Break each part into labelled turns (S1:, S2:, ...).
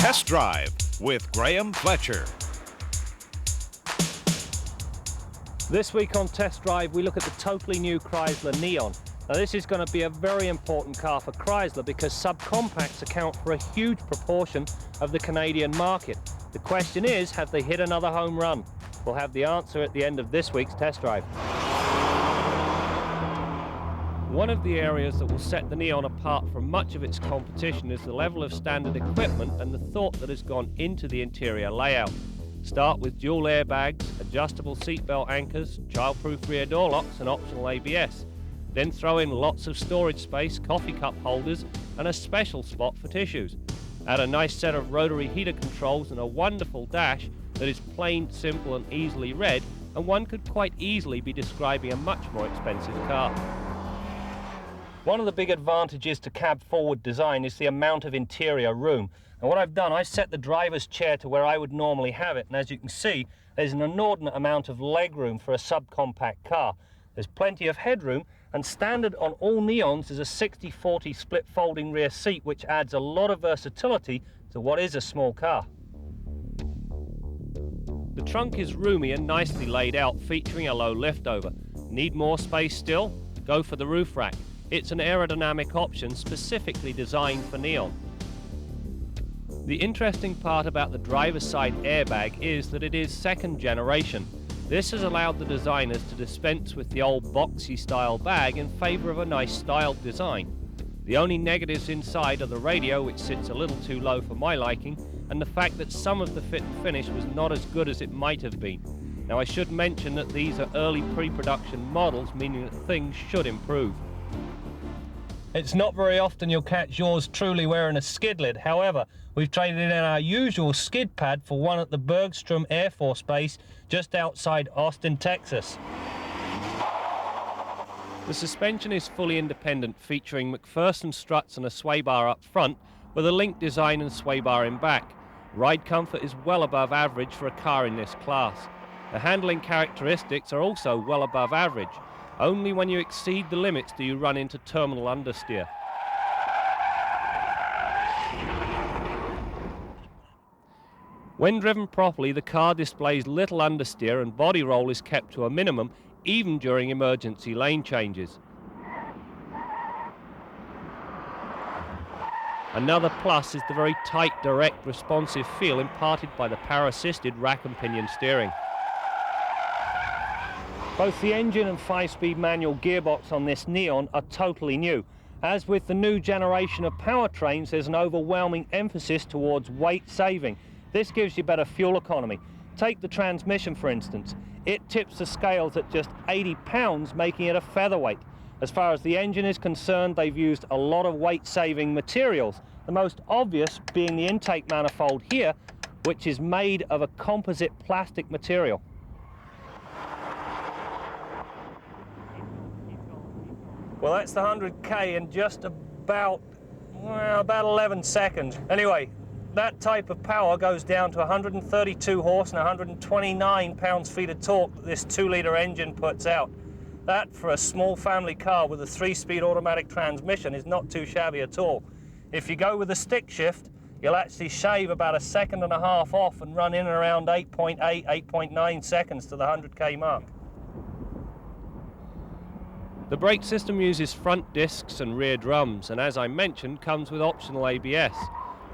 S1: Test Drive with Graham Fletcher.
S2: This week on Test Drive, we look at the totally new Chrysler Neon. Now this is going to be a very important car for Chrysler because subcompacts account for a huge proportion of the Canadian market. The question is, have they hit another home run? We'll have the answer at the end of this week's Test Drive. One of the areas that will set the Neon apart from much of its competition is the level of standard equipment and the thought that has gone into the interior layout. Start with dual airbags, adjustable seatbelt anchors, child-proof rear door locks and optional ABS. Then throw in lots of storage space, coffee cup holders and a special spot for tissues. Add a nice set of rotary heater controls and a wonderful dash that is plain, simple and easily read, and one could quite easily be describing a much more expensive car. One of the big advantages to cab-forward design is the amount of interior room. And what I've done, I set the driver's chair to where I would normally have it, and as you can see, there's an inordinate amount of legroom for a subcompact car. There's plenty of headroom, and standard on all Neons is a 60-40 split folding rear seat, which adds a lot of versatility to what is a small car. The trunk is roomy and nicely laid out, featuring a low liftover. Need more space still? Go for the roof rack. It's an aerodynamic option specifically designed for Neon. The interesting part about the driver's side airbag is that it is second generation. This has allowed the designers to dispense with the old boxy style bag in favor of a nice styled design. The only negatives inside are the radio, which sits a little too low for my liking, and the fact that some of the fit and finish was not as good as it might have been. Now I should mention that these are early pre-production models, meaning that things should improve. It's not very often you'll catch yours truly wearing a skid lid. However, we've traded in our usual skid pad for one at the Bergstrom Air Force Base just outside Austin, Texas. The suspension is fully independent, featuring McPherson struts and a sway bar up front with a link design and sway bar in back. Ride comfort is well above average for a car in this class. The handling characteristics are also well above average. Only when you exceed the limits do you run into terminal understeer. When driven properly, the car displays little understeer and body roll is kept to a minimum, even during emergency lane changes. Another plus is the very tight, direct, responsive feel imparted by the power-assisted rack and pinion steering. Both the engine and 5-speed manual gearbox on this Neon are totally new. As with the new generation of powertrains, there's an overwhelming emphasis towards weight saving. This gives you better fuel economy. Take the transmission, for instance. It tips the scales at just 80 pounds, making it a featherweight. As far as the engine is concerned, they've used a lot of weight-saving materials. The most obvious being the intake manifold here, which is made of a composite plastic material. Well, that's the 100K in just about 11 seconds. Anyway, that type of power goes down to 132 horse and 129 pounds-feet of torque that this 2-litre engine puts out. That, for a small family car with a 3-speed automatic transmission, is not too shabby at all. If you go with a stick shift, you'll actually shave about 1.5 seconds off and run in and around 8.8, 8.9 seconds to the 100K mark. The brake system uses front discs and rear drums, and as I mentioned, comes with optional ABS.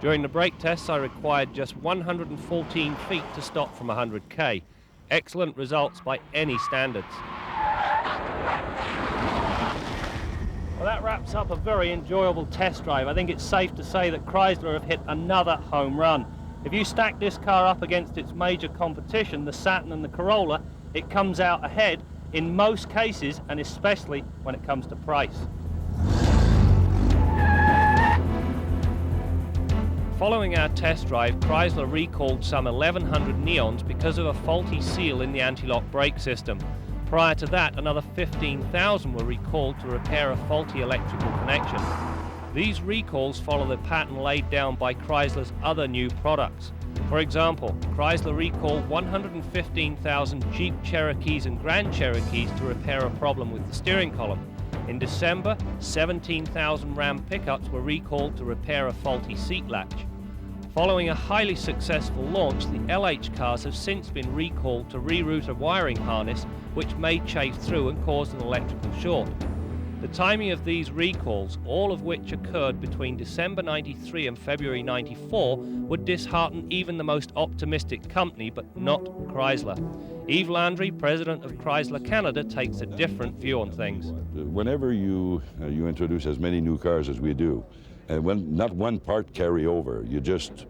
S2: During the brake tests, I required just 114 feet to stop from 100K. Excellent results by any standards. Well, that wraps up a very enjoyable test drive. I think it's safe to say that Chrysler have hit another home run. If you stack this car up against its major competition, the Saturn and the Corolla, it comes out ahead in most cases, and especially when it comes to price. Following our test drive, Chrysler recalled some 1,100 Neons because of a faulty seal in the anti-lock brake system. Prior to that, another 15,000 were recalled to repair a faulty electrical connection. These recalls follow the pattern laid down by Chrysler's other new products. For example, Chrysler recalled 115,000 Jeep Cherokees and Grand Cherokees to repair a problem with the steering column. In December, 17,000 Ram pickups were recalled to repair a faulty seat latch. Following a highly successful launch, the LH cars have since been recalled to reroute a wiring harness which may chafe through and cause an electrical short. The timing of these recalls, all of which occurred between December 93 and February 94, would dishearten even the most optimistic company, but not Chrysler. Yves Landry, president of Chrysler Canada, takes a different view on things.
S3: Whenever you introduce as many new cars as we do, and when not one part carry over, you just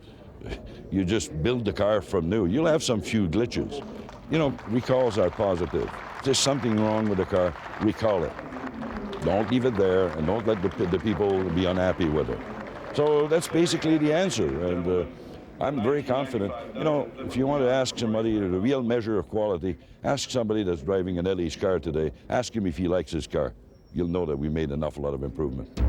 S3: build the car from new. You'll have some few glitches. You know, recalls are positive. If there's something wrong with the car, recall it. Don't leave it there, and don't let the people be unhappy with it. So that's basically the answer, and I'm very confident. You know, if you want to ask somebody the real measure of quality, ask somebody that's driving an LH car today. Ask him if he likes his car. You'll know that we made an awful lot of improvement.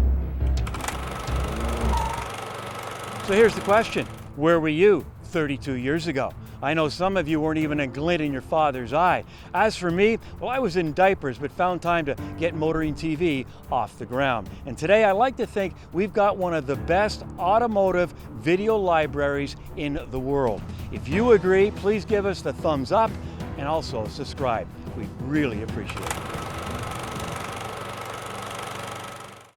S4: So here's the question. Where were you 32 years ago? I know some of you weren't even a glint in your father's eye. As for me, well, I was in diapers, but found time to get Motoring TV off the ground. And today I like to think we've got one of the best automotive video libraries in the world. If you agree, please give us the thumbs up and also subscribe. We'd really appreciate it.